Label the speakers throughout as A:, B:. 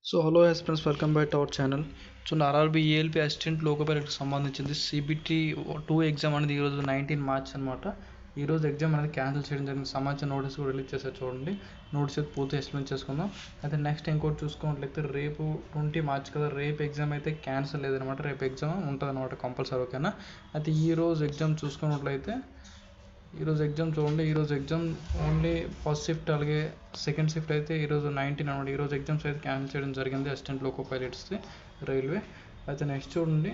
A: So hello friends, welcome back to our channel. So RRB ALP assistant loco పైలట్కి సంబంధించింది CBT 2 exam అనేది ఈరోజు 19 March అనమాట. ఈరోజు ఎగ్జామ్ అనేది క్యాన్సిల్ చేయడం జరిగింది. సమాచారం నోటీస్ కూడా రిలీజ్ చేశారు. చూడండి, నోటీస్ అయితే పూర్తి ఎక్స్ప్లెయిన్ చేసుకుందాం. అయితే నెక్స్ట్ ఇంకోటి చూసుకున్నట్లయితే రేపు 20 మార్చ్ కదా, రేపు ఎగ్జామ్ అయితే క్యాన్సిల్ లేదనమాట. రేపు ఎగ్జామ్ ఉంటుంది అనమాట కంపల్సరీ, ఓకేనా. అయితే ఈరోజు ఎగ్జామ్ చూసుకున్నట్లయితే ఈరోజు ఎగ్జామ్ చూడండి. ఈరోజు ఎగ్జామ్ ఓన్లీ ఫస్ట్ షిఫ్ట్ అలాగే సెకండ్ షిఫ్ట్ అయితే ఈరోజు 19 అనమాట. ఈరోజు ఎగ్జామ్స్ అయితే క్యాన్సిల్ చేయడం జరిగింది అసిస్టెంట్ లోకో పైలట్స్ది రైల్వే. అయితే నెక్స్ట్ చూడండి,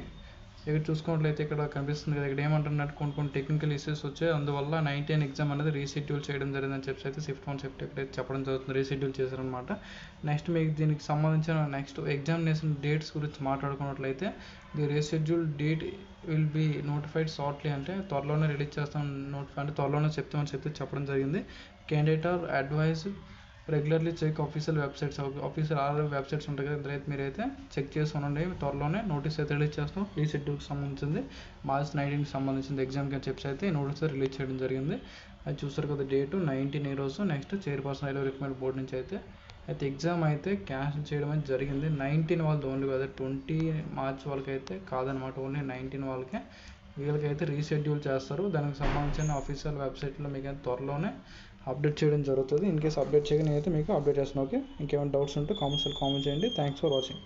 A: ఇక్కడ చూసుకున్నట్లయితే ఇక్కడ కనిపిస్తుంది కదా, ఇక్కడ ఏమంటున్నట్టు కొన్ని టెక్నికల్ ఇష్యూస్ వచ్చాయి. అందువల్ల 19 ఎగ్జామ్ అనేది రీషెడ్యూల్ చేయడం జరిగిందని చెప్పి అయితే షిఫ్ట్ 1 షిఫ్ట్ ఎక్కడైతే చెప్పడం జరుగుతుంది, రీషెడ్యూల్ చేశారనమాట. నెక్స్ట్ మీకు దీనికి సంబంధించిన నెక్స్ట్ ఎగ్జామినేషన్ డేట్స్ గురించి మాట్లాడుకున్నట్లయితే the reschedule date will be notified shortly, అంటే త్వరలోనే రిలీజ్ చేస్తాం, నోటిఫై అంటే త్వరలోనే చెప్తామని చెప్పి చెప్పడం జరిగింది. Candidate are advise regularly check official websites, official are websites ఉంటాయి కదా, ఇందులో మీరైతే చెక్ చేసి ఉండండి. త్వరలోనే నోటీస్ అయితే రిలీజ్ చేస్తాం. రీషెడ్యూల్కి సంబంధించింది మార్చ్ 19కి సంబంధించింది ఎగ్జామ్కి అని చెప్పి అయితే నోటీస్ రిలీజ్ చేయడం జరిగింది. అది చూస్తారు కదా, డేటు 19 ఈరోజు. Next chairperson railway recruitment board నుంచి అయితే ఎగ్జామ్ అయితే క్యాన్సిల్ చేయడం అయితే జరిగింది. 19 వాళ్ళది ఓన్లీ కదా, 20 మార్చ్ వాళ్ళకైతే కాదనమాట, ఓన్లీ 19 వాళ్ళకే. వీళ్ళకైతే రీషెడ్యూల్ చేస్తారు. దానికి సంబంధించిన ఆఫీషియల్ వెబ్సైట్లో మీకు అయితే త్వరలోనే అప్డేట్ చేయడం జరుగుతుంది. ఇన్ కేసు అప్డేట్ చేయగా నేనైతే మీకు అప్డేట్ చేస్తాను. ఓకే, ఇంకేమైనా డౌట్స్ ఉంటే కామెంట్ చేయండి. Thanks for watching.